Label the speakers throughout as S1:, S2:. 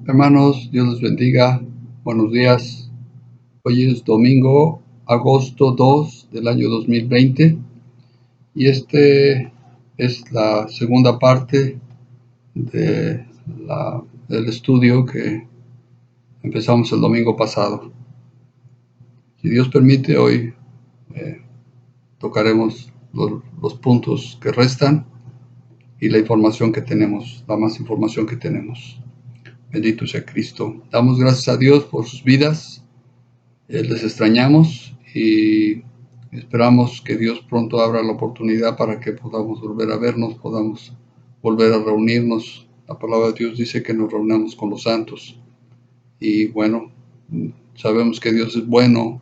S1: Hermanos, Dios les bendiga. Buenos días. Hoy es domingo, agosto 2 del año 2020 y este es la segunda parte de del estudio que empezamos el domingo pasado. Si Dios permite, hoy tocaremos los puntos que restan y la información que tenemos, la más información que tenemos. Bendito sea Cristo. Damos gracias a Dios por sus vidas. Les extrañamos y esperamos que Dios pronto abra la oportunidad para que podamos volver a vernos, podamos volver a reunirnos. La palabra de Dios dice que nos reunamos con los santos. Y bueno, sabemos que Dios es bueno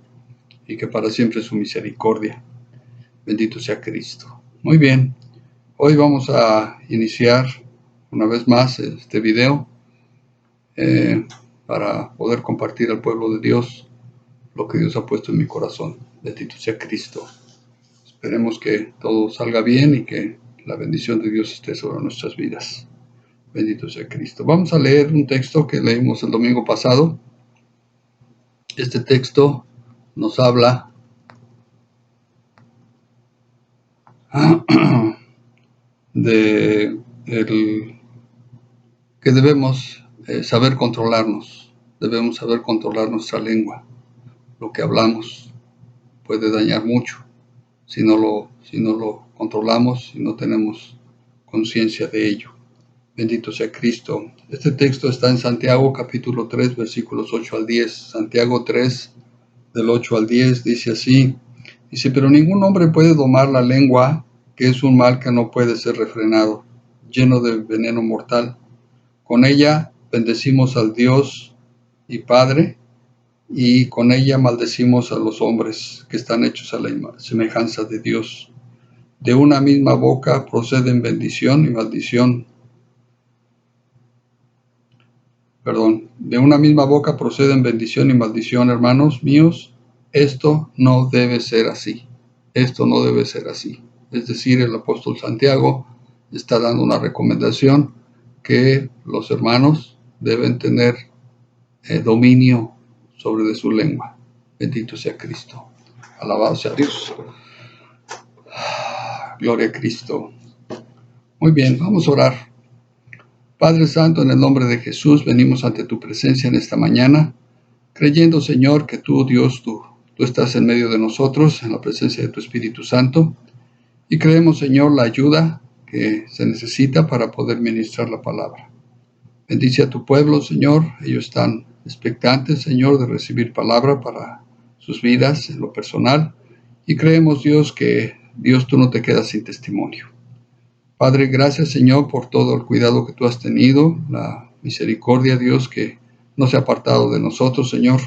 S1: y que para siempre es su misericordia. Bendito sea Cristo. Muy bien, hoy vamos a iniciar una vez más este video para poder compartir al pueblo de Dios lo que Dios ha puesto en mi corazón. Bendito sea Cristo. Esperemos que todo salga bien y que la bendición de Dios esté sobre nuestras vidas. Bendito sea Cristo. Vamos a leer un texto que leímos el domingo pasado. Este texto nos habla de que debemos saber controlarnos. Debemos saber controlar nuestra lengua. Lo que hablamos puede dañar mucho si no lo controlamos, si no tenemos conciencia de ello. Bendito sea Cristo. Este texto está en Santiago capítulo 3, versículos 8 al 10. Santiago 3, del 8 al 10, dice así. Dice, pero ningún hombre puede domar la lengua, que es un mal que no puede ser refrenado, lleno de veneno mortal. Con ella bendecimos al Dios y Padre, y con ella maldecimos a los hombres que están hechos a la semejanza de Dios. De una misma boca proceden bendición y maldición. De una misma boca proceden bendición y maldición, hermanos míos. Esto no debe ser así. Esto no debe ser así. Es decir, el apóstol Santiago está dando una recomendación que los hermanos deben tener dominio sobre de su lengua. Bendito sea Cristo. Alabado sea Dios. Gloria a Cristo. Muy bien, vamos a orar. Padre Santo, en el nombre de Jesús, venimos ante tu presencia en esta mañana, creyendo, Señor, que tú, Dios, tú estás en medio de nosotros, en la presencia de tu Espíritu Santo, y creemos, Señor, la ayuda que se necesita para poder ministrar la palabra. Bendice a tu pueblo, Señor. Ellos están expectantes, Señor, de recibir palabra para sus vidas en lo personal, y creemos, Dios, que Dios, tú no te quedas sin testimonio. Padre, gracias, Señor, por todo el cuidado que tú has tenido, la misericordia, Dios, que no se ha apartado de nosotros, Señor.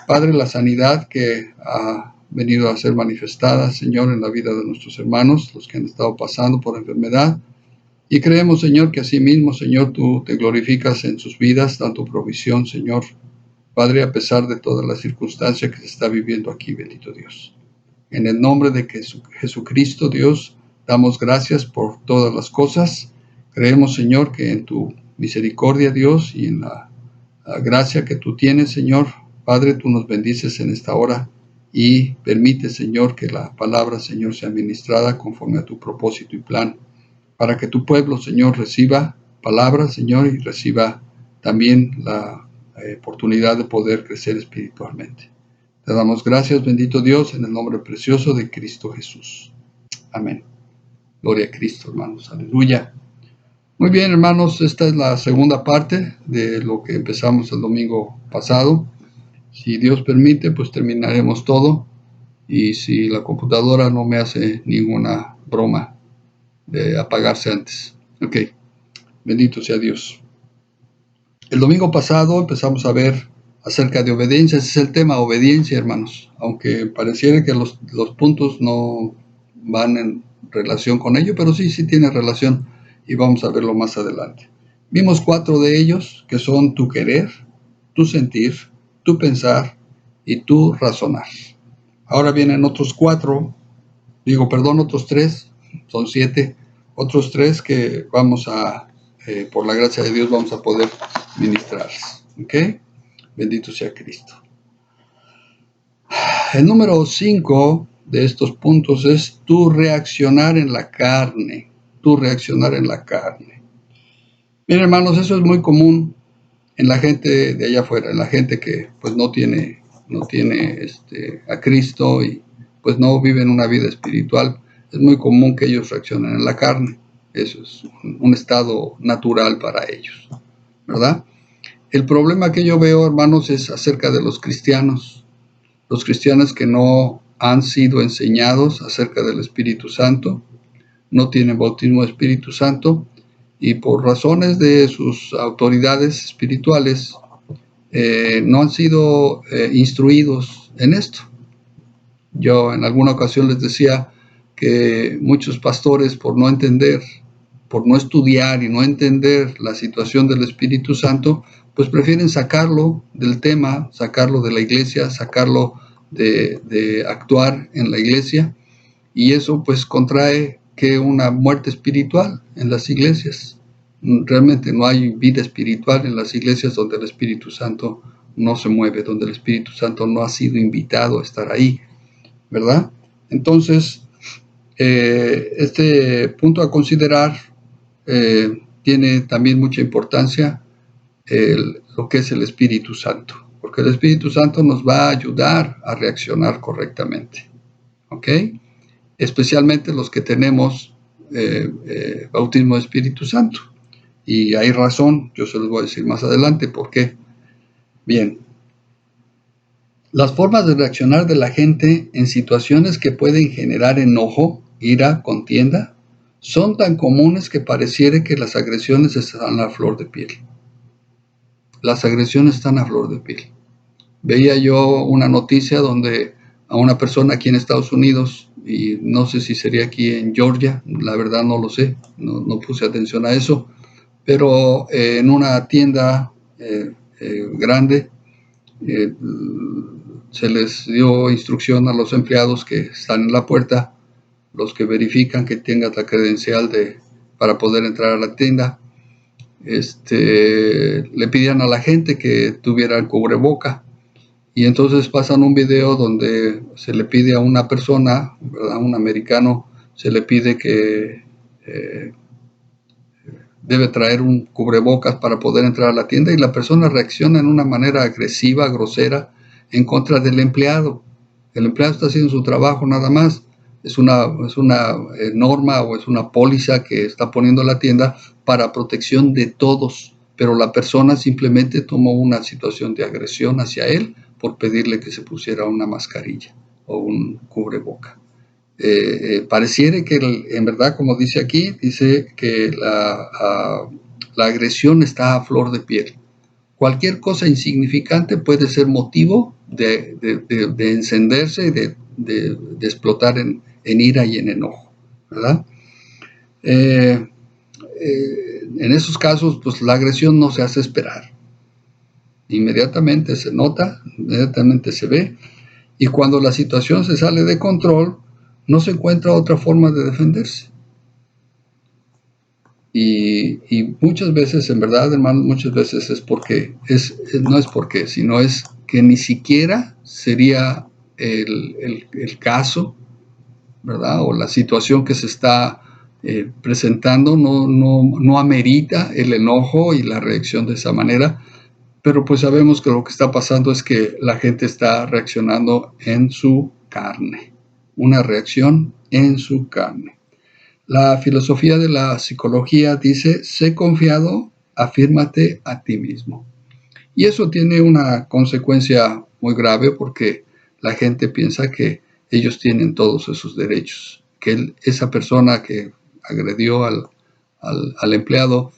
S1: Padre, la sanidad que ha venido a ser manifestada, Señor, en la vida de nuestros hermanos, los que han estado pasando por enfermedad. Y creemos, Señor, que así mismo, Señor, tú te glorificas en sus vidas, dando provisión, Señor. Padre, a pesar de todas las circunstancias que se está viviendo aquí, bendito Dios. En el nombre de Jesucristo, Dios, damos gracias por todas las cosas. Creemos, Señor, que en tu misericordia, Dios, y en la gracia que tú tienes, Señor, Padre, tú nos bendices en esta hora y permite, Señor, que la palabra, Señor, sea ministrada conforme a tu propósito y plan, para que tu pueblo, Señor, reciba palabra, Señor, y reciba también la oportunidad de poder crecer espiritualmente. Te damos gracias, bendito Dios, en el nombre precioso de Cristo Jesús. Amén. Gloria a Cristo, hermanos. Aleluya. Muy bien, hermanos, esta es la segunda parte de lo que empezamos el domingo pasado. Si Dios permite, pues terminaremos todo. Y si la computadora no me hace ninguna broma de apagarse antes. Ok. Bendito sea Dios. El domingo pasado empezamos a ver acerca de obediencia. Ese es el tema, obediencia, hermanos. Aunque pareciera que los puntos no van en relación con ello, pero sí tiene relación y vamos a verlo más adelante. Vimos 4 de ellos, que son tu querer, tu sentir, tu pensar y tu razonar. Ahora vienen otros 3, son 7, otros 3 que vamos a por la gracia de Dios vamos a poder ministrarles. ¿Ok? Bendito sea Cristo. El número 5 de estos puntos es tu reaccionar en la carne. Tu reaccionar en la carne. Miren, hermanos, eso es muy común en la gente de allá afuera, en la gente que pues no tiene a Cristo y pues no viven una vida espiritual. Es muy común que ellos reaccionen en la carne. Eso es un estado natural para ellos, ¿verdad? El problema que yo veo, hermanos, es acerca de los cristianos que no han sido enseñados acerca del Espíritu Santo, no tienen bautismo de Espíritu Santo y por razones de sus autoridades espirituales no han sido instruidos en esto. Yo en alguna ocasión les decía que muchos pastores, por no entender, por no estudiar y no entender la situación del Espíritu Santo, pues prefieren sacarlo del tema, sacarlo de la iglesia, sacarlo de actuar en la iglesia, y eso pues contrae que una muerte espiritual en las iglesias. Realmente no hay vida espiritual en las iglesias donde el Espíritu Santo no se mueve, donde el Espíritu Santo no ha sido invitado a estar ahí, ¿verdad? Entonces, este punto a considerar tiene también mucha importancia lo que es el Espíritu Santo, porque el Espíritu Santo nos va a ayudar a reaccionar correctamente, ¿ok? Especialmente los que tenemos bautismo de Espíritu Santo. Y hay razón, yo se los voy a decir más adelante por qué. Bien, las formas de reaccionar de la gente en situaciones que pueden generar enojo, ira, contienda, son tan comunes que pareciera que las agresiones están a flor de piel. Las agresiones están a flor de piel. Veía yo una noticia donde a una persona aquí en Estados Unidos, y no sé si sería aquí en Georgia, la verdad no lo sé, no puse atención a eso, pero en una tienda grande se les dio instrucción a los empleados que están en la puerta, los que verifican que tengas la credencial para poder entrar a la tienda, le pidían a la gente que tuviera el cubreboca. Y entonces pasan un video donde se le pide a una persona, ¿verdad? Un americano, se le pide que debe traer un cubrebocas para poder entrar a la tienda, y la persona reacciona en una manera agresiva, grosera, en contra del empleado. El empleado está haciendo su trabajo nada más. Es una norma o es una póliza que está poniendo la tienda para protección de todos, pero la persona simplemente tomó una situación de agresión hacia él por pedirle que se pusiera una mascarilla o un cubreboca. Pareciera que en verdad, como dice aquí, dice que la agresión está a flor de piel. Cualquier cosa insignificante puede ser motivo de encenderse y de explotar en ira y en enojo, ¿verdad? En esos casos, pues la agresión no se hace esperar. Inmediatamente se nota, inmediatamente se ve, y cuando la situación se sale de control, no se encuentra otra forma de defenderse. Y muchas veces, en verdad, hermanos, muchas veces es porque, no es porque, sino es que ni siquiera sería el caso, ¿verdad? O la situación que se está presentando no amerita el enojo y la reacción de esa manera, pero pues sabemos que lo que está pasando es que la gente está reaccionando en su carne, una reacción en su carne. La filosofía de la psicología dice: sé confiado, afírmate a ti mismo. Y eso tiene una consecuencia muy grave, porque la gente piensa que ellos tienen todos esos derechos, que esa persona que agredió al empleado,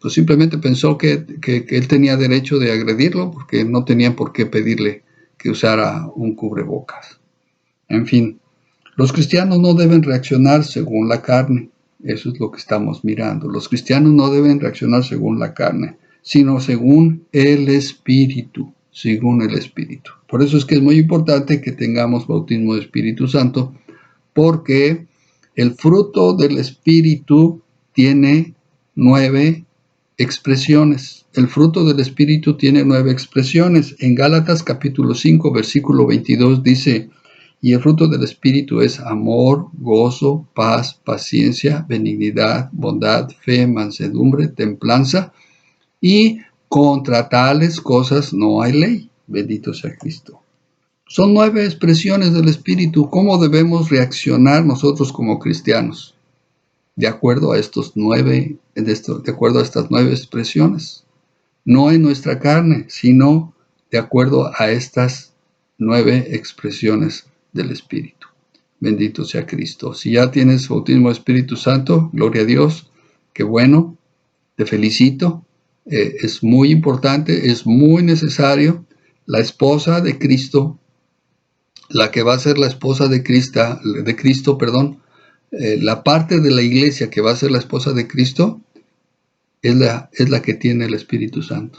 S1: pues simplemente pensó que él tenía derecho de agredirlo, porque no tenían por qué pedirle que usara un cubrebocas. En fin, los cristianos no deben reaccionar según la carne. Eso es lo que estamos mirando. Los cristianos no deben reaccionar según la carne, sino según el Espíritu, según el Espíritu. Por eso es que es muy importante que tengamos bautismo de Espíritu Santo, porque el fruto del Espíritu tiene 9 expresiones. El fruto del Espíritu tiene 9 expresiones. En Gálatas capítulo 5, versículo 22 dice, y el fruto del Espíritu es amor, gozo, paz, paciencia, benignidad, bondad, fe, mansedumbre, templanza, y contra tales cosas no hay ley. Bendito sea Cristo. Son 9 expresiones del Espíritu. ¿Cómo debemos reaccionar nosotros como cristianos? De acuerdo a de acuerdo a estas 9 expresiones. No en nuestra carne, sino de acuerdo a estas 9 expresiones del Espíritu. Bendito sea Cristo. Si ya tienes bautismo del Espíritu Santo, gloria a Dios, qué bueno, te felicito. Es muy importante, es muy necesario. La esposa de Cristo, la que va a ser la esposa de Cristo, la parte de la iglesia que va a ser la esposa de Cristo, es la que tiene el Espíritu Santo.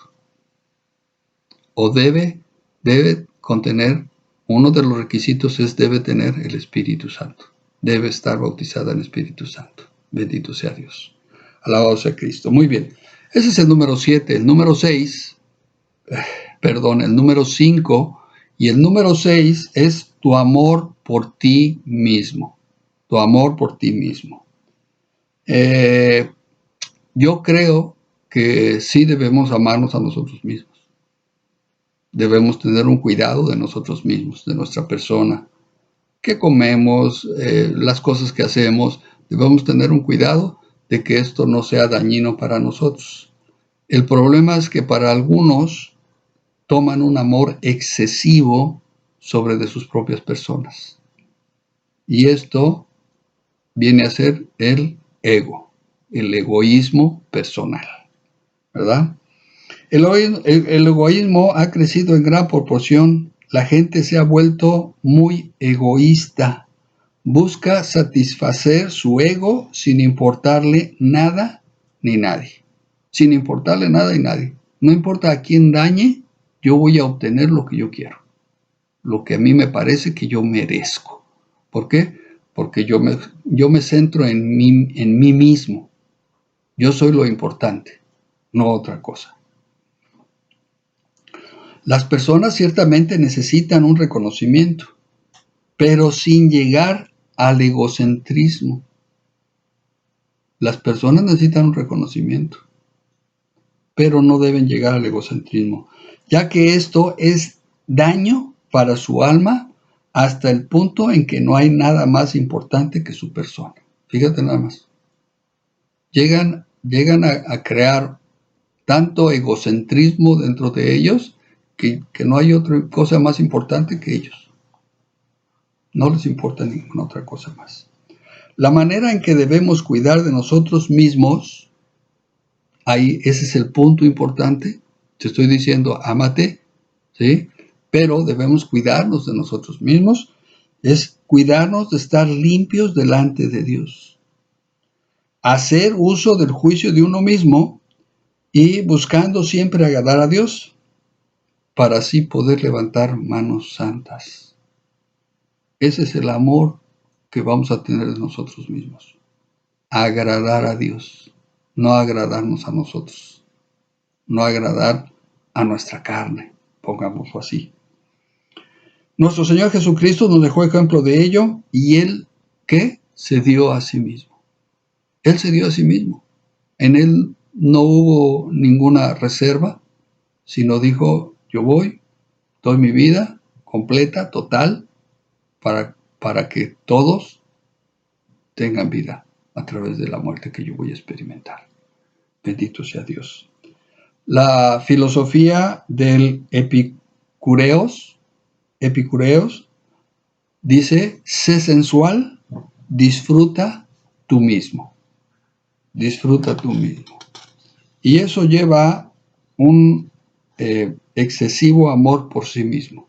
S1: O debe contener, uno de los requisitos debe tener el Espíritu Santo. Debe estar bautizada en el Espíritu Santo. Bendito sea Dios. Alabado sea Cristo. Muy bien. Ese es el número 7. El número 5 y el número 6 es tu amor por ti mismo. Tu amor por ti mismo. Yo creo que sí debemos amarnos a nosotros mismos. Debemos tener un cuidado de nosotros mismos, de nuestra persona. ¿Qué comemos? Las cosas que hacemos. Debemos tener un cuidado de que esto no sea dañino para nosotros. El problema es que para algunos toman un amor excesivo sobre de sus propias personas. Y esto viene a ser el ego, el egoísmo personal, ¿verdad? El egoísmo ha crecido en gran proporción. La gente se ha vuelto muy egoísta. Busca satisfacer su ego sin importarle nada ni nadie. Sin importarle nada y nadie. No importa a quién dañe, yo voy a obtener lo que yo quiero. Lo que a mí me parece que yo merezco. ¿Por qué? Porque yo me centro en mí mismo. Yo soy lo importante, no otra cosa. Las personas ciertamente necesitan un reconocimiento, pero sin llegar al egocentrismo. Las personas necesitan un reconocimiento, pero no deben llegar al egocentrismo, ya que esto es daño para su alma hasta el punto en que no hay nada más importante que su persona. Fíjate nada más. Llegan a crear tanto egocentrismo dentro de ellos que no hay otra cosa más importante que ellos. No les importa ninguna otra cosa más. La manera en que debemos cuidar de nosotros mismos, ahí ese es el punto importante. Te estoy diciendo, ámate, ¿sí? Pero debemos cuidarnos de nosotros mismos, es cuidarnos de estar limpios delante de Dios. Hacer uso del juicio de uno mismo y buscando siempre agradar a Dios, para así poder levantar manos santas. Ese es el amor que vamos a tener de nosotros mismos. Agradar a Dios, no agradarnos a nosotros, no agradar a nuestra carne, pongámoslo así. Nuestro Señor Jesucristo nos dejó ejemplo de ello y Él, ¿qué? Se dio a sí mismo. Él se dio a sí mismo. En Él no hubo ninguna reserva, sino dijo, yo voy, doy mi vida completa, total, para que todos tengan vida a través de la muerte que yo voy a experimentar. Bendito sea Dios. La filosofía del Epicureos dice, sé sensual, disfruta tú mismo. Disfruta tú mismo. Y eso lleva un excesivo amor por sí mismo.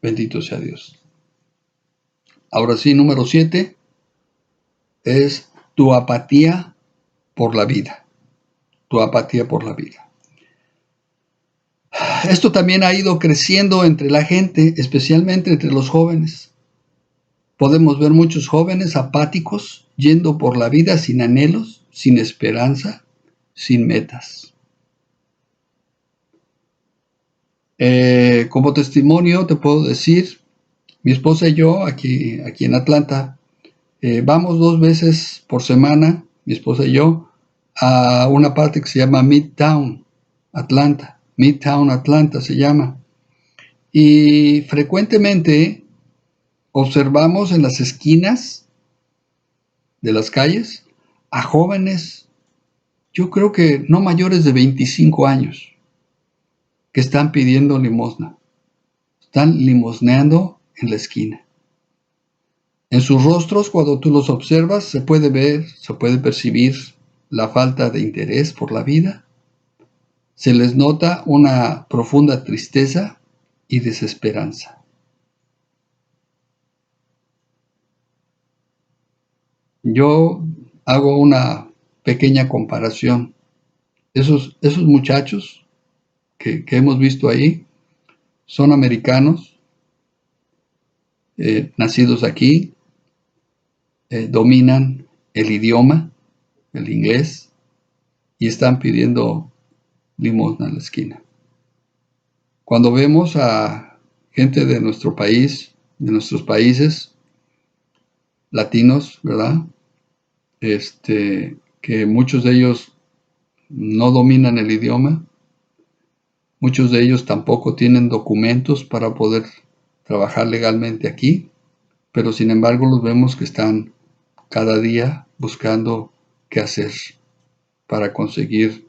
S1: Bendito sea Dios. Ahora sí, número 7 es tu apatía por la vida. Tu apatía por la vida. Esto también ha ido creciendo entre la gente, especialmente entre los jóvenes. Podemos ver muchos jóvenes apáticos yendo por la vida sin anhelos, sin esperanza, sin metas. Como testimonio te puedo decir, mi esposa y yo aquí en Atlanta, vamos 2 veces por semana, mi esposa y yo, a una parte que se llama Midtown Atlanta. Midtown Atlanta se llama. Y frecuentemente observamos en las esquinas de las calles a jóvenes, yo creo que no mayores de 25 años, que están pidiendo limosna. Están limosneando en la esquina. En sus rostros, cuando tú los observas, se puede ver, se puede percibir la falta de interés por la vida. Se les nota una profunda tristeza y desesperanza. Yo hago una pequeña comparación. Esos muchachos que hemos visto ahí son americanos, nacidos aquí, dominan el idioma, el inglés, y están pidiendo limosna en la esquina. Cuando vemos a gente de nuestro país, de nuestros países latinos, ¿verdad? Que muchos de ellos no dominan el idioma, muchos de ellos tampoco tienen documentos para poder trabajar legalmente aquí, pero sin embargo los vemos que están cada día buscando qué hacer para conseguir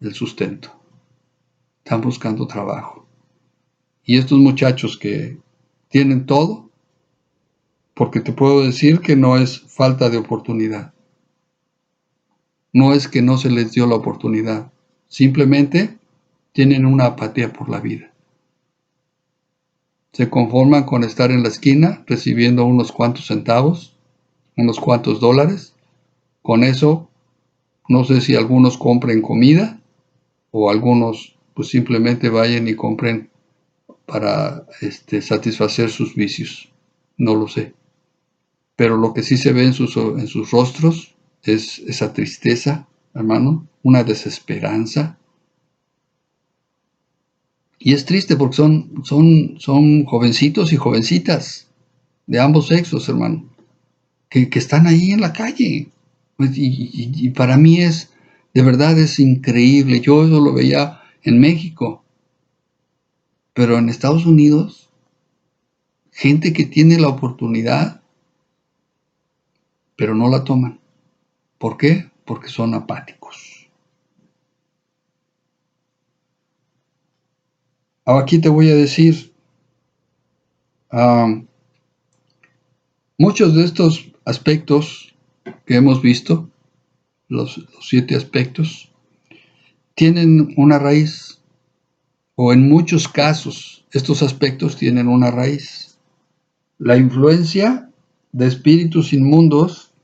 S1: el sustento. Están buscando trabajo. Y estos muchachos que tienen todo, porque te puedo decir que no es falta de oportunidad. No es que no se les dio la oportunidad. Simplemente tienen una apatía por la vida. Se conforman con estar en la esquina recibiendo unos cuantos centavos, unos cuantos dólares. Con eso, no sé si algunos compren comida o algunos pues simplemente vayan y compren para satisfacer sus vicios. No lo sé. Pero lo que sí se ve en sus rostros es esa tristeza, hermano, una desesperanza. Y es triste porque son jovencitos y jovencitas de ambos sexos, hermano, que están ahí en la calle. Y para mí de verdad es increíble. Yo eso lo veía en México. Pero en Estados Unidos, gente que tiene la oportunidad, pero no la toman. ¿Por qué? Porque son apáticos. Ahora aquí te voy a decir, muchos de estos aspectos que hemos visto, los 7 aspectos, tienen una raíz, o en muchos casos estos aspectos tienen una raíz. La influencia de espíritus inmundos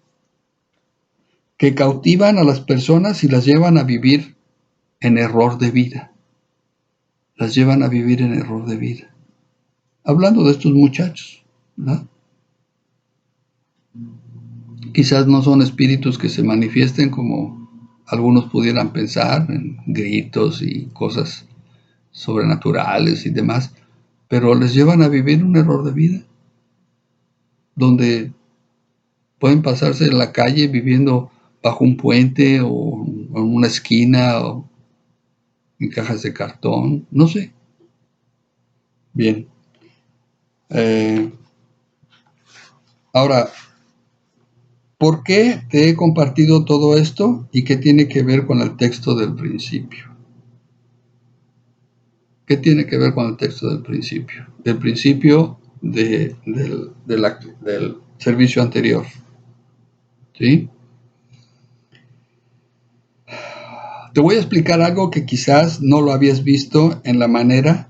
S1: que cautivan a las personas y las llevan a vivir en error de vida. Las llevan a vivir en error de vida. Hablando de estos muchachos, ¿no? Quizás no son espíritus que se manifiesten como algunos pudieran pensar, en gritos y cosas sobrenaturales y demás, pero les llevan a vivir un error de vida, donde pueden pasarse en la calle viviendo bajo un puente o en una esquina o en cajas de cartón, no sé. Bien. Ahora, ¿por qué te he compartido todo esto y qué tiene que ver con el texto del principio? ¿Qué tiene que ver con el texto del principio? Del principio del servicio anterior. ¿Sí? Te voy a explicar algo que quizás no lo habías visto en la manera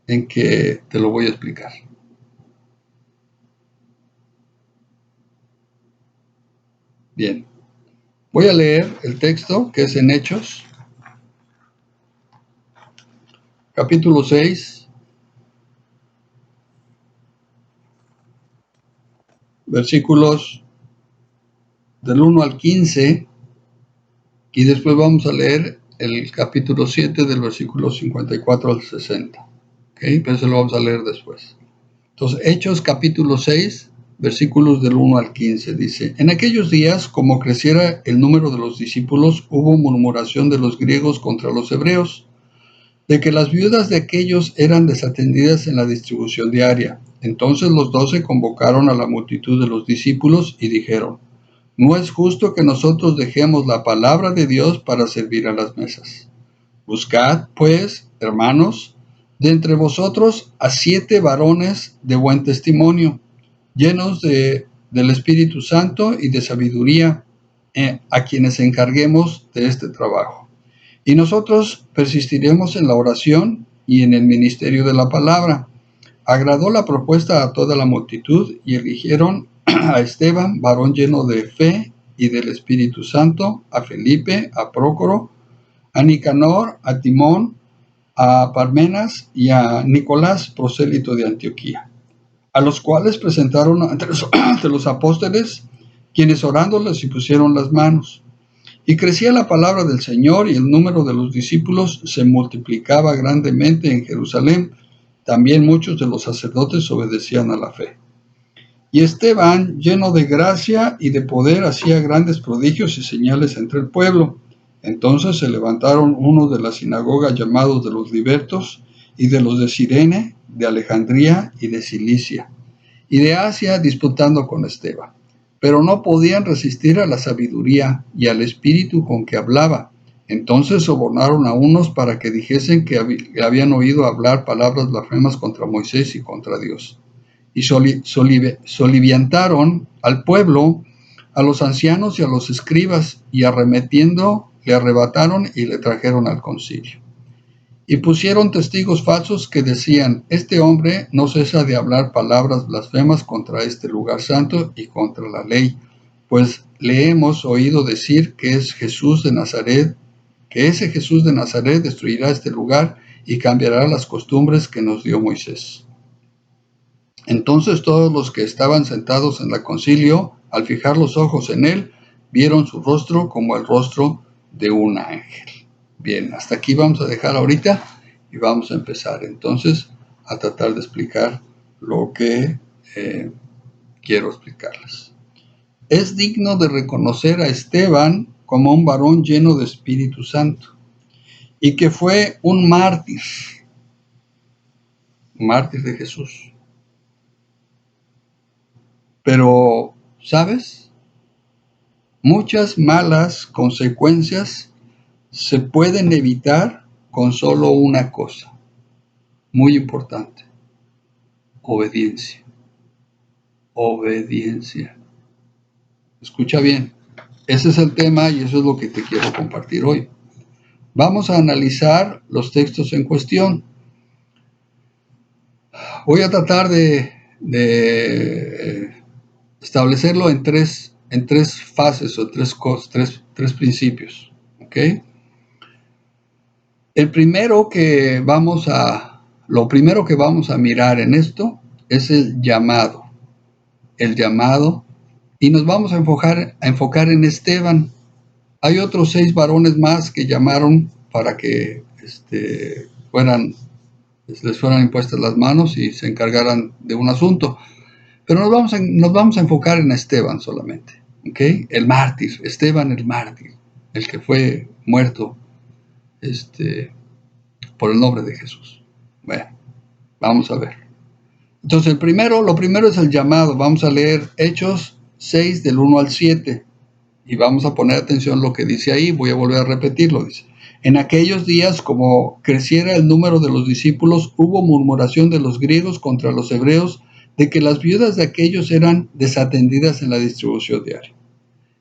S1: en que te lo voy a explicar. Bien. Voy a leer el texto que es en Hechos, capítulo 6, versículos del 1 al 15, y después vamos a leer el capítulo 7 del versículo 54 al 60. ¿Okay? Pero eso lo vamos a leer después. Entonces, Hechos capítulo 6, versículos del 1 al 15, dice: En aquellos días, como creciera el número de los discípulos, hubo murmuración de los griegos contra los hebreos, de que las viudas de aquellos eran desatendidas en la distribución diaria. Entonces los 12 convocaron a la multitud de los discípulos y dijeron: No es justo que nosotros dejemos la palabra de Dios para servir a las mesas. Buscad, pues, hermanos, de entre vosotros a 7 varones de buen testimonio, llenos del Espíritu Santo y de sabiduría, a quienes encarguemos de este trabajo. Y nosotros persistiremos en la oración y en el ministerio de la palabra. Agradó la propuesta a toda la multitud y eligieron a Esteban, varón lleno de fe y del Espíritu Santo, a Felipe, a Prócoro, a Nicanor, a Timón, a Parmenas y a Nicolás, prosélito de Antioquía, a los cuales presentaron ante los apóstoles, quienes orando les impusieron las manos. Y crecía la palabra del Señor, y el número de los discípulos se multiplicaba grandemente en Jerusalén. También muchos de los sacerdotes obedecían a la fe. Y Esteban, lleno de gracia y de poder, hacía grandes prodigios y señales entre el pueblo. Entonces se levantaron unos de la sinagoga llamados de los libertos, y de los de Cirene, de Alejandría y de Cilicia, y de Asia, disputando con Esteban. Pero no podían resistir a la sabiduría y al espíritu con que hablaba. Entonces sobornaron a unos para que dijesen que habían oído hablar palabras blasfemas contra Moisés y contra Dios. Y soliviantaron al pueblo, a los ancianos y a los escribas, y arremetiendo le arrebataron y le trajeron al concilio. Y pusieron testigos falsos que decían: Este hombre no cesa de hablar palabras blasfemas contra este lugar santo y contra la ley, pues le hemos oído decir que ese Jesús de Nazaret destruirá este lugar y cambiará las costumbres que nos dio Moisés. Entonces todos los que estaban sentados en el concilio, al fijar los ojos en él, vieron su rostro como el rostro de un ángel. Bien, hasta aquí vamos a dejar ahorita y vamos a empezar entonces a tratar de explicar lo que quiero explicarles. Es digno de reconocer a Esteban como un varón lleno de Espíritu Santo y que fue un mártir de Jesús. Pero, ¿sabes? Muchas malas consecuencias se pueden evitar con solo una cosa, muy importante: obediencia. Obediencia. Escucha bien, ese es el tema y eso es lo que te quiero compartir hoy. Vamos a analizar los textos en cuestión. Voy a tratar de establecerlo en tres fases o tres principios. ¿Ok? Lo primero que vamos a mirar en esto es el llamado. Y nos vamos a enfocar en Esteban. Hay otros 6 varones más que llamaron para que les fueran impuestas las manos y se encargaran de un asunto. Pero nos vamos a enfocar en Esteban solamente. ¿Okay? El mártir, Esteban el mártir, el que fue muerto por el nombre de Jesús. Bueno, vamos a ver. Entonces lo primero es el llamado. Vamos a leer Hechos 6 del 1 al 7 y vamos a poner atención a lo que dice ahí. Voy a volver a repetirlo. Dice: En aquellos días, como creciera el número de los discípulos, hubo murmuración de los griegos contra los hebreos, de que las viudas de aquellos eran desatendidas en la distribución diaria.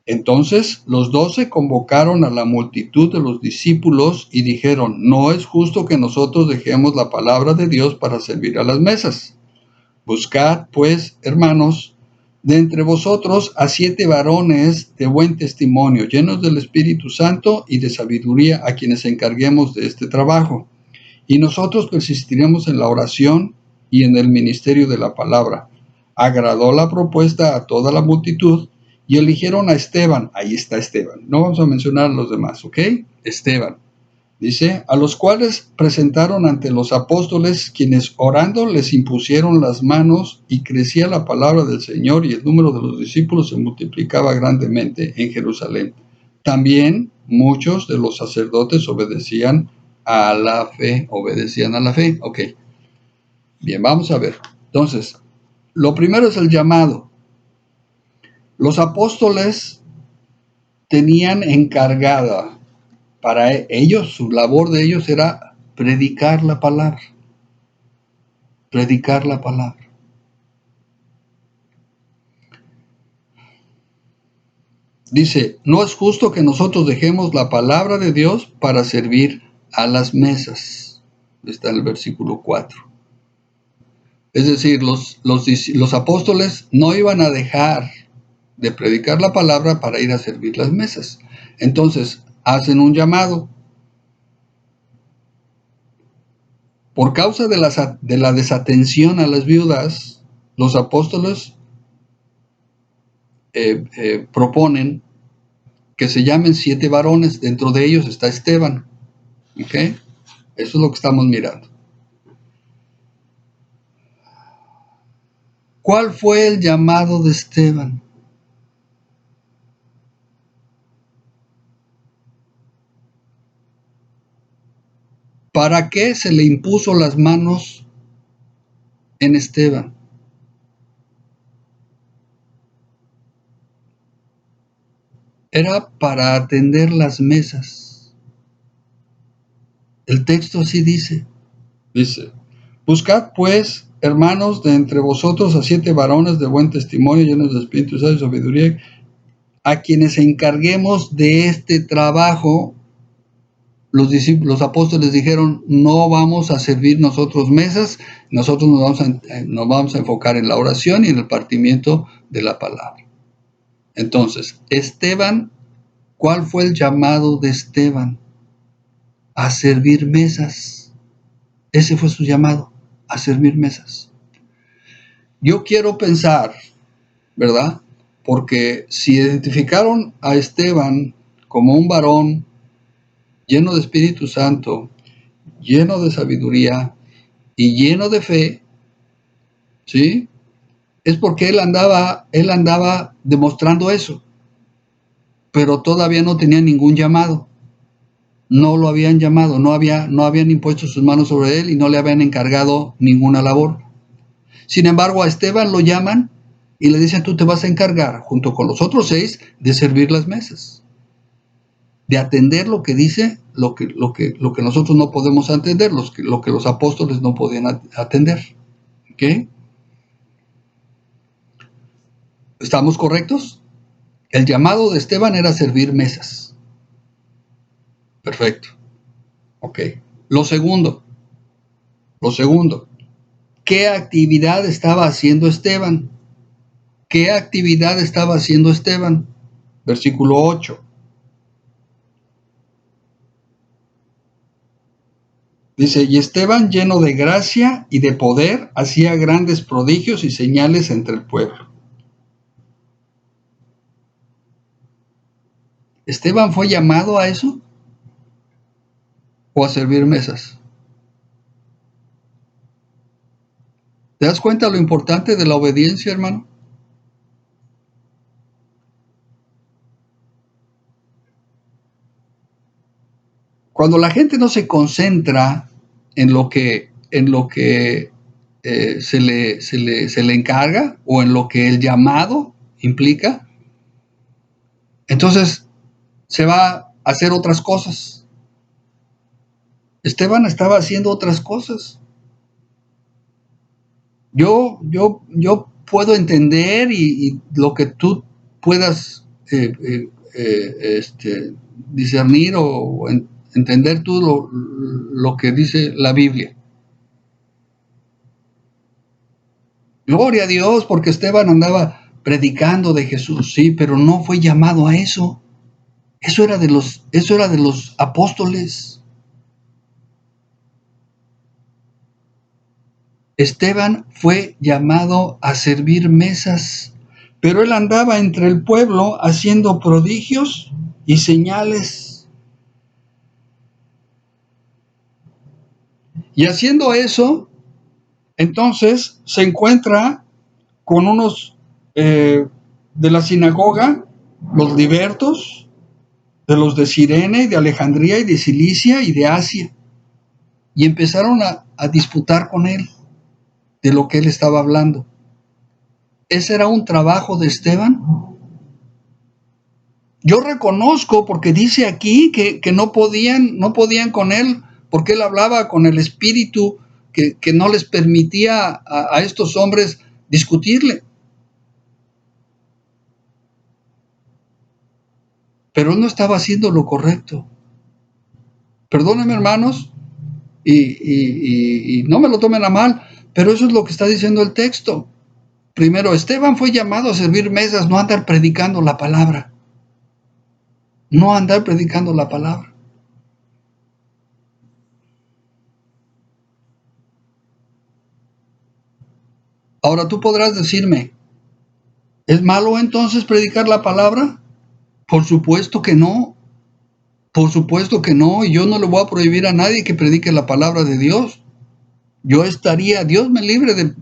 S1: Entonces los 12 convocaron a la multitud de los discípulos y dijeron: No es justo que nosotros dejemos la palabra de Dios para servir a las mesas. Buscad, pues, hermanos, de entre vosotros a 7 varones de buen testimonio, llenos del Espíritu Santo y de sabiduría, a quienes encarguemos de este trabajo. Y nosotros persistiremos en la oración y en el ministerio de la palabra. Agradó la propuesta a toda la multitud y eligieron a Esteban. Ahí está Esteban. No vamos a mencionar a los demás, ¿ok? Esteban. Dice, a los cuales presentaron ante los apóstoles, quienes orando les impusieron las manos, y crecía la palabra del Señor, y el número de los discípulos se multiplicaba grandemente en Jerusalén. También muchos de los sacerdotes obedecían a la fe. Ok, bien, vamos a ver. Entonces, lo primero es el llamado. Los apóstoles tenían encargada para ellos, su labor de ellos era predicar la palabra. Predicar la palabra. Dice, no es justo que nosotros dejemos la palabra de Dios para servir a las mesas. Está en el versículo 4. Es decir, los apóstoles no iban a dejar de predicar la palabra para ir a servir las mesas. Entonces, hacen un llamado. Por causa de la desatención a las viudas, los apóstoles proponen que se llamen 7 varones. Dentro de ellos está Esteban. ¿Ok? Eso es lo que estamos mirando. ¿Cuál fue el llamado de Esteban? ¿Para qué se le impuso las manos en Esteban? Era para atender las mesas. El texto así dice. Dice, buscad pues, hermanos, de entre vosotros a 7 varones de buen testimonio, llenos de espíritu y sabiduría, a quienes encarguemos de este trabajo. Los apóstoles dijeron, no vamos a servir nosotros mesas, nosotros nos vamos a enfocar en la oración y en el partimiento de la palabra. Entonces, Esteban, ¿cuál fue el llamado de Esteban? A servir mesas. Ese fue su llamado, a servir mesas. Yo quiero pensar, ¿verdad? Porque si identificaron a Esteban como un varón lleno de Espíritu Santo, lleno de sabiduría y lleno de fe, ¿sí? Es porque él andaba demostrando eso, pero todavía no tenía ningún llamado. No lo habían llamado, no habían impuesto sus manos sobre él y no le habían encargado ninguna labor. Sin embargo, a Esteban lo llaman y le dicen, tú te vas a encargar, junto con los otros 6, de servir las mesas, de atender lo que dice, lo que nosotros no podemos atender, lo que los apóstoles no podían atender. ¿Ok? ¿Estamos correctos? El llamado de Esteban era servir mesas. Perfecto. Ok. Lo segundo. ¿Qué actividad estaba haciendo Esteban? ¿Qué actividad estaba haciendo Esteban? Versículo 8. Dice, y Esteban, lleno de gracia y de poder, hacía grandes prodigios y señales entre el pueblo. ¿Esteban fue llamado a eso? ¿O a servir mesas? ¿Te das cuenta lo importante de la obediencia, hermano? Cuando la gente no se concentra en lo que se le encarga o en lo que el llamado implica, entonces se va a hacer otras cosas. Esteban estaba haciendo otras cosas. Yo puedo entender y lo que tú puedas discernir o entender tú lo que dice la Biblia. Gloria a Dios, porque Esteban andaba predicando de Jesús, sí, pero no fue llamado a eso. Eso era de los apóstoles. Esteban fue llamado a servir mesas, pero él andaba entre el pueblo haciendo prodigios y señales. Y haciendo eso, entonces se encuentra con unos de la sinagoga, los libertos, de los de Cirene y de Alejandría y de Cilicia y de Asia, y empezaron a disputar con él de lo que él estaba hablando. ¿Ese era un trabajo de Esteban? Yo reconozco, porque dice aquí que no podían con él, porque él hablaba con el espíritu que no les permitía a estos hombres discutirle. Pero él no estaba haciendo lo correcto. Perdónenme, hermanos, y no me lo tomen a mal, pero eso es lo que está diciendo el texto. Primero, Esteban fue llamado a servir mesas, no a andar predicando la palabra. No a andar predicando la palabra. Ahora tú podrás decirme, ¿es malo entonces predicar la palabra? Por supuesto que no. Por supuesto que no. Y yo no le voy a prohibir a nadie que predique la palabra de Dios. Dios me libre de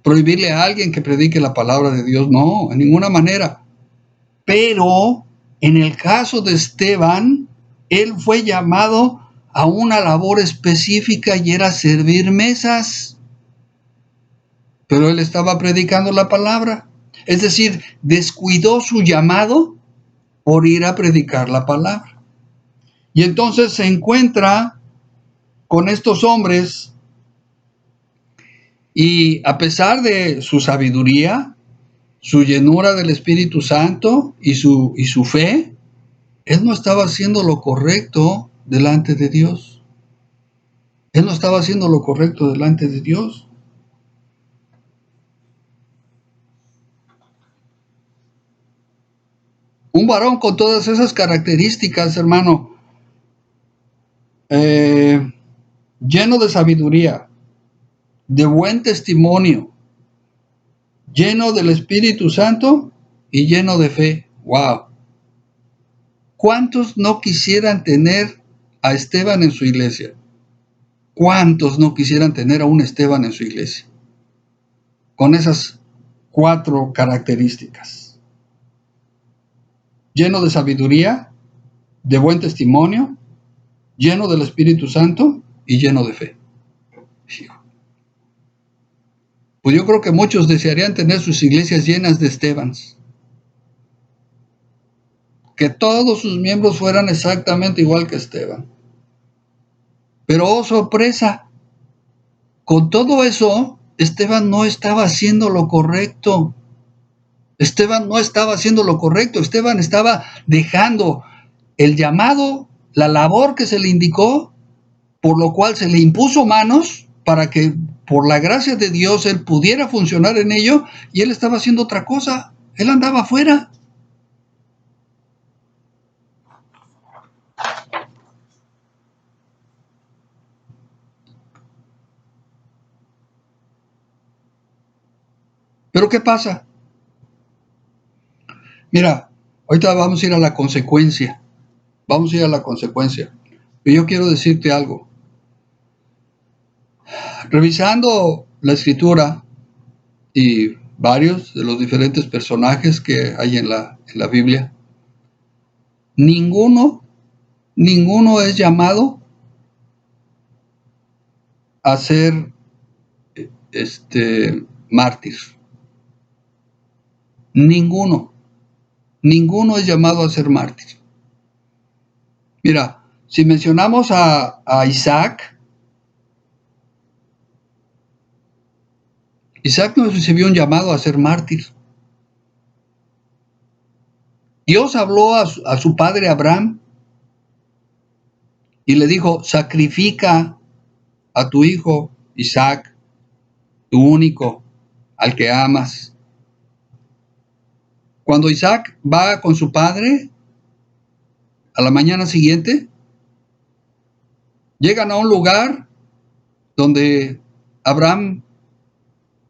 S1: prohibirle a alguien que predique la palabra de Dios. No, en ninguna manera. Pero en el caso de Esteban, él fue llamado a una labor específica y era servir mesas. Pero él estaba predicando la palabra. Es decir, descuidó su llamado por ir a predicar la palabra. Y entonces se encuentra con estos hombres y a pesar de su sabiduría, su llenura del Espíritu Santo y su fe, él no estaba haciendo lo correcto delante de Dios. Él no estaba haciendo lo correcto delante de Dios. Un varón con todas esas características, hermano, lleno de sabiduría, de buen testimonio, lleno del Espíritu Santo y lleno de fe. ¡Wow! ¿Cuántos no quisieran tener a Esteban en su iglesia? ¿Cuántos no quisieran tener a un Esteban en su iglesia? Con esas 4 características. Lleno de sabiduría, de buen testimonio, lleno del Espíritu Santo y lleno de fe. Pues yo creo que muchos desearían tener sus iglesias llenas de Estebans. Que todos sus miembros fueran exactamente igual que Esteban. Pero oh sorpresa, con todo eso, Esteban no estaba haciendo lo correcto. Esteban no estaba haciendo lo correcto. Esteban estaba dejando el llamado, la labor que se le indicó, por lo cual se le impuso manos para que por la gracia de Dios él pudiera funcionar en ello, y él estaba haciendo otra cosa. Él andaba afuera. ¿Pero qué pasa? Mira, ahorita vamos a ir a la consecuencia. Vamos a ir a la consecuencia. Pero yo quiero decirte algo. Revisando la escritura y varios de los diferentes personajes que hay en la Biblia, ninguno es llamado a ser mártir. Ninguno es llamado a ser mártir. Mira, si mencionamos a Isaac no recibió un llamado a ser mártir. Dios habló a su padre Abraham y le dijo, sacrifica a tu hijo Isaac, tu único, al que amas. Cuando Isaac va con su padre, a la mañana siguiente, llegan a un lugar donde Abraham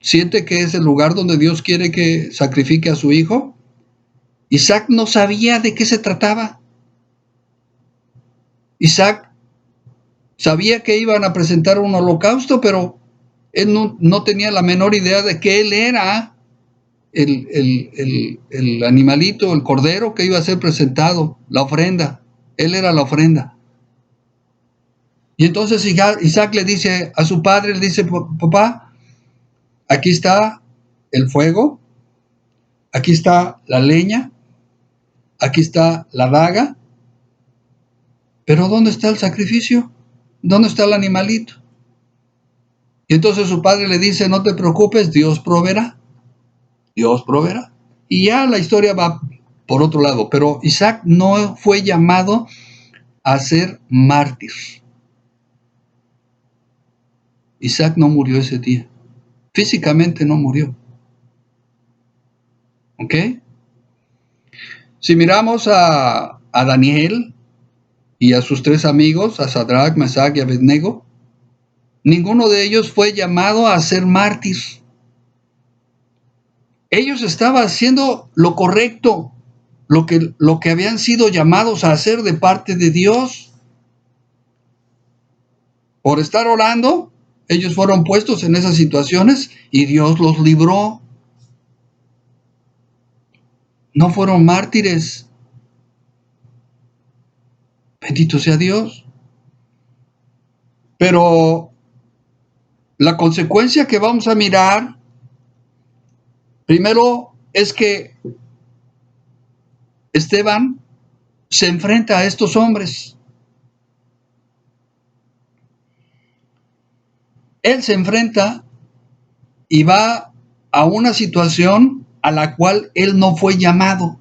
S1: siente que es el lugar donde Dios quiere que sacrifique a su hijo. Isaac no sabía de qué se trataba. Isaac sabía que iban a presentar un holocausto, pero él no tenía la menor idea de que él era el animalito, el cordero que iba a ser presentado, la ofrenda. Él era la ofrenda. Y entonces Isaac le dice a su padre, le dice, papá, aquí está el fuego, aquí está la leña, aquí está la daga, pero ¿dónde está el sacrificio? ¿Dónde está el animalito? Y entonces su padre le dice, no te preocupes, Dios proveerá. Dios proveerá. Y ya la historia va por otro lado, pero Isaac no fue llamado a ser mártir. Isaac no murió ese día. Físicamente no murió. ¿Ok? Si miramos a Daniel y a sus tres amigos, a Sadrach, Mesach y Abednego, ninguno de ellos fue llamado a ser mártir. Ellos estaban haciendo lo correcto, lo que habían sido llamados a hacer de parte de Dios. Por estar orando, ellos fueron puestos en esas situaciones y Dios los libró. No fueron mártires. Bendito sea Dios. Pero la consecuencia que vamos a mirar, primero, es que Esteban se enfrenta a estos hombres. Él se enfrenta y va a una situación a la cual él no fue llamado.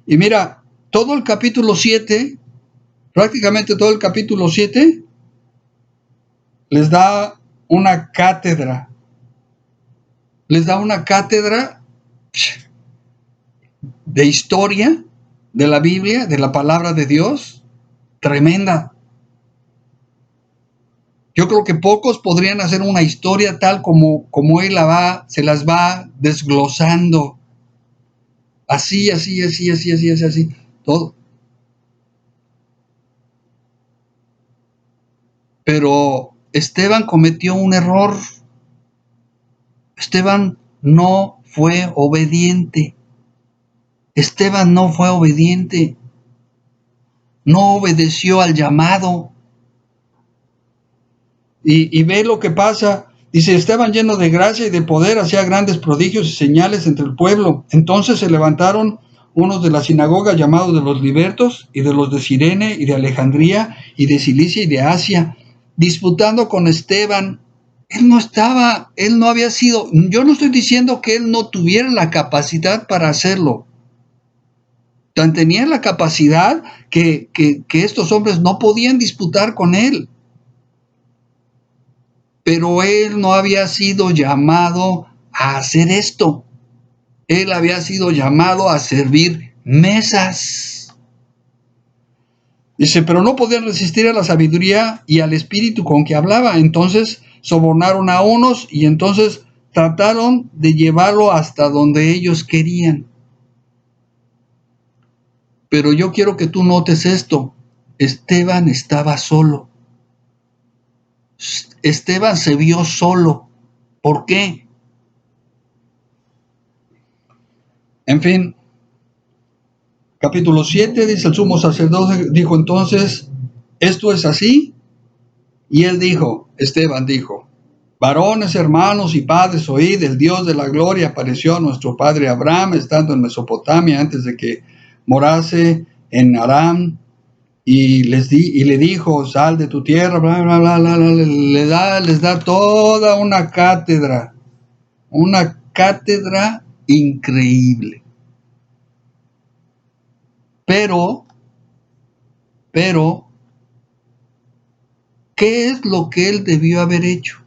S1: Y mira, todo el capítulo 7, prácticamente todo el capítulo 7, les da una cátedra. Les da una cátedra de historia de la Biblia, de la palabra de Dios, tremenda. Yo creo que pocos podrían hacer una historia tal como él se las va desglosando. Así, todo. Pero Esteban cometió un error. Esteban no fue obediente. Esteban no fue obediente. No obedeció al llamado. Y ve lo que pasa. Dice, Esteban lleno de gracia y de poder hacía grandes prodigios y señales entre el pueblo. Entonces se levantaron unos de la sinagoga llamados de los libertos y de los de Cirene y de Alejandría y de Cilicia y de Asia, disputando con Esteban. Él no había sido, yo no estoy diciendo que él no tuviera la capacidad para hacerlo. Tan tenía la capacidad que estos hombres no podían disputar con él. Pero él no había sido llamado a hacer esto. Él había sido llamado a servir mesas. Dice, pero no podían resistir a la sabiduría y al espíritu con que hablaba. Entonces sobornaron a unos y entonces trataron de llevarlo hasta donde ellos querían. Pero yo quiero que tú notes esto. Esteban estaba solo. Esteban se vio solo. ¿Por qué? En fin, capítulo 7 dice, el sumo sacerdote dijo entonces, ¿esto es así? Y él dijo, Esteban dijo, varones, hermanos y padres, oíd, el Dios de la gloria apareció a nuestro padre Abraham estando en Mesopotamia antes de que morase en Aram, y le dijo, sal de tu tierra, bla, bla, bla, bla, bla, les da toda una cátedra increíble. Pero, ¿qué es lo que él debió haber hecho?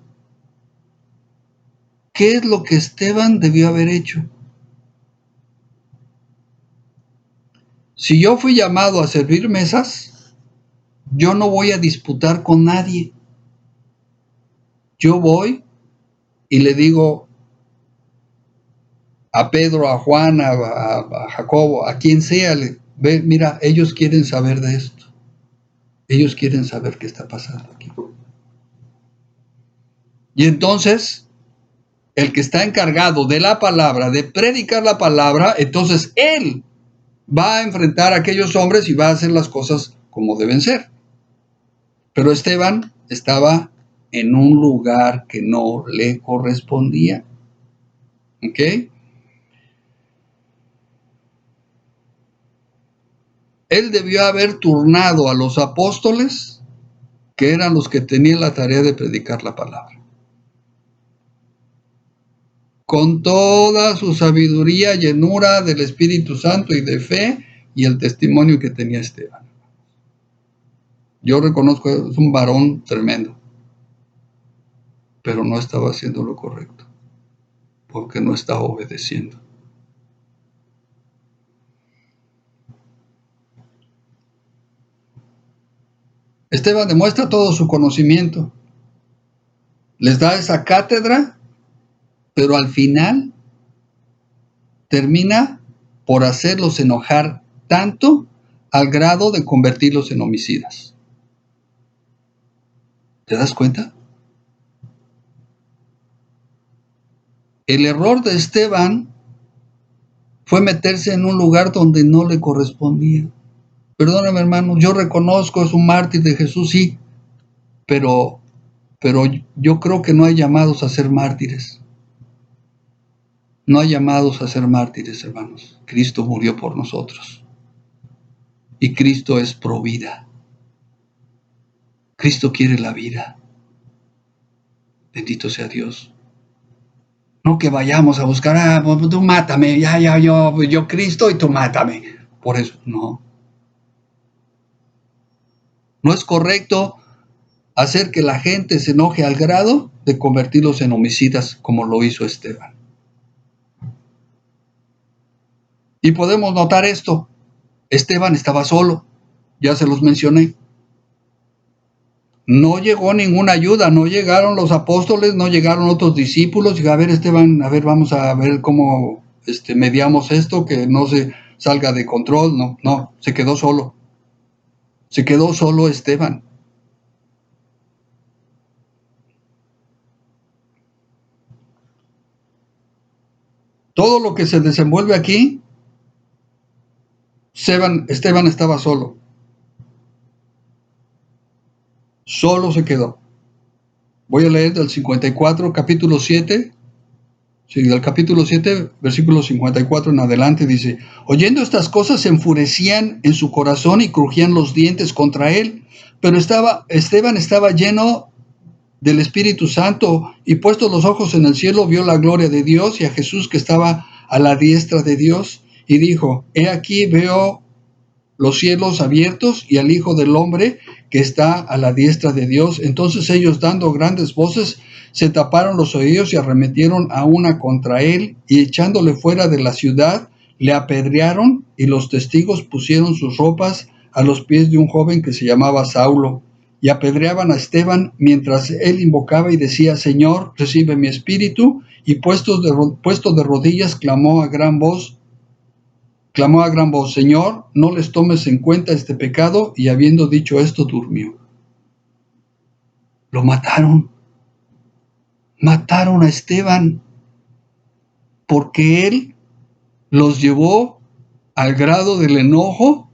S1: ¿Qué es lo que Esteban debió haber hecho? Si yo fui llamado a servir mesas, yo no voy a disputar con nadie. Yo voy y le digo a Pedro, a Juan, a Jacobo, a quien sea, ve, mira, ellos quieren saber de esto. Ellos quieren saber qué está pasando aquí. Y entonces, el que está encargado de la palabra, de predicar la palabra, entonces él va a enfrentar a aquellos hombres y va a hacer las cosas como deben ser. Pero Esteban estaba en un lugar que no le correspondía. ¿Ok? Él debió haber turnado a los apóstoles, que eran los que tenían la tarea de predicar la palabra, con toda su sabiduría, llenura del Espíritu Santo y de fe y el testimonio que tenía Esteban. Yo reconozco, es un varón tremendo, pero no estaba haciendo lo correcto, porque no estaba obedeciendo. Esteban demuestra todo su conocimiento, les da esa cátedra, pero al final termina por hacerlos enojar tanto al grado de convertirlos en homicidas. ¿Te das cuenta? El error de Esteban fue meterse en un lugar donde no le correspondía. Perdóname, hermano, yo reconozco, es un mártir de Jesús, sí, pero yo creo que no hay llamados a ser mártires. No hay llamados a ser mártires, hermanos. Cristo murió por nosotros. Y Cristo es pro vida. Cristo quiere la vida. Bendito sea Dios. No que vayamos a buscar, tú mátame, yo Cristo y tú mátame. Por eso, no. No es correcto hacer que la gente se enoje al grado de convertirlos en homicidas como lo hizo Esteban. Y podemos notar esto. Esteban estaba solo, ya se los mencioné. No llegó ninguna ayuda, no llegaron los apóstoles, no llegaron otros discípulos. Y a ver, Esteban, a ver, vamos a ver cómo mediamos esto, que no se salga de control. No, se quedó solo. Se quedó solo Esteban. Todo lo que se desenvuelve aquí, Esteban estaba solo. Solo se quedó. Voy a leer del 54, capítulo 7. Sí, del capítulo 7, versículo 54 en adelante, dice: oyendo estas cosas se enfurecían en su corazón y crujían los dientes contra él. Pero Esteban estaba lleno del Espíritu Santo, y puestos los ojos en el cielo, vio la gloria de Dios y a Jesús que estaba a la diestra de Dios, y dijo: he aquí veo los cielos abiertos y al Hijo del Hombre que está a la diestra de Dios. Entonces ellos, dando grandes voces, se taparon los oídos y arremetieron a una contra él, y echándole fuera de la ciudad, le apedrearon, y los testigos pusieron sus ropas a los pies de un joven que se llamaba Saulo, y apedreaban a Esteban mientras él invocaba y decía: Señor, recibe mi espíritu. Y puesto de rodillas, clamó a gran voz: Señor, no les tomes en cuenta este pecado. Y habiendo dicho esto, durmió. Lo mataron. Mataron a Esteban porque él los llevó al grado del enojo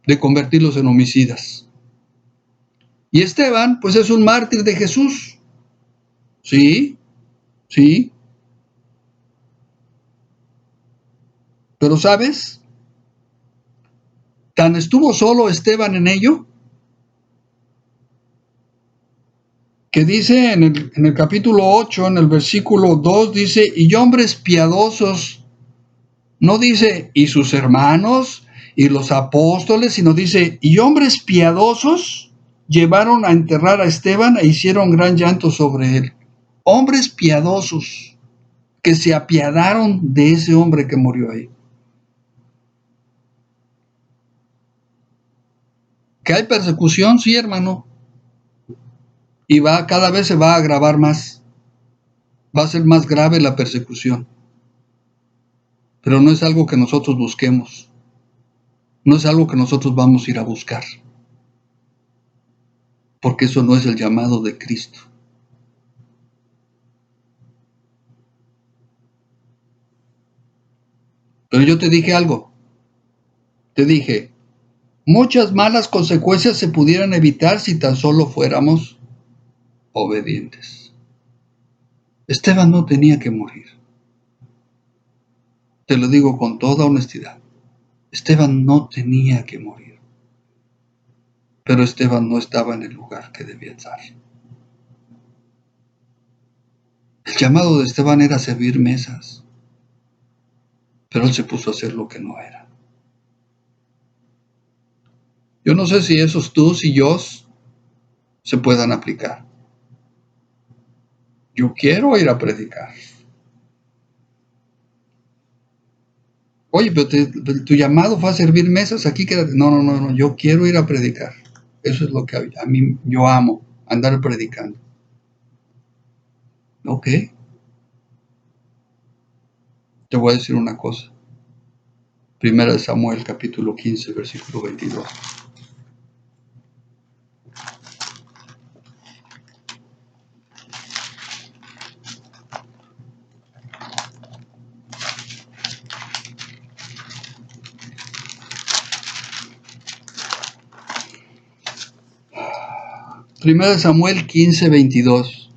S1: de convertirlos en homicidas. Y Esteban, pues es un mártir de Jesús. Sí. Pero ¿sabes? Tan estuvo solo Esteban en ello, que dice en el capítulo 8, en el versículo 2, dice: y hombres piadosos, no dice y sus hermanos y los apóstoles, sino dice: y hombres piadosos llevaron a enterrar a Esteban e hicieron gran llanto sobre él. Hombres piadosos que se apiadaron de ese hombre que murió ahí. ¿Que hay persecución? Sí, hermano. Y cada vez se va a agravar más. Va a ser más grave la persecución. Pero no es algo que nosotros busquemos. No es algo que nosotros vamos a ir a buscar. Porque eso no es el llamado de Cristo. Pero yo te dije algo. Te dije, muchas malas consecuencias se pudieran evitar si tan solo fuéramos obedientes. Esteban no tenía que morir. Te lo digo con toda honestidad. Esteban no tenía que morir. Pero Esteban no estaba en el lugar que debía estar. El llamado de Esteban era servir mesas. Pero él se puso a hacer lo que no era. Yo no sé si esos tus y yos se puedan aplicar. Yo quiero ir a predicar. Oye, pero tu llamado fue a servir mesas, aquí quédate. No, yo quiero ir a predicar. Eso es lo que a mí yo amo, andar predicando. Ok. Te voy a decir una cosa. Primera de Samuel, capítulo 15, versículo 22. Primera de Samuel 15, 22.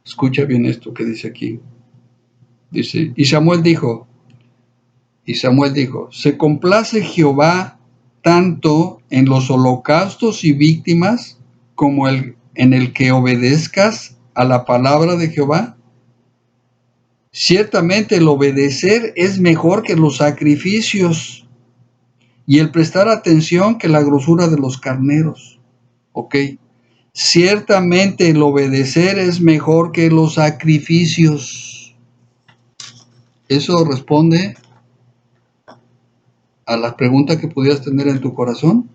S1: Escucha bien esto que dice aquí. Dice, y Samuel dijo, ¿se complace Jehová tanto en los holocaustos y víctimas como en el que obedezcas a la palabra de Jehová? Ciertamente el obedecer es mejor que los sacrificios y el prestar atención que la grosura de los carneros. Ok. Ciertamente el obedecer es mejor que los sacrificios. Eso responde a las preguntas que pudieras tener en tu corazón.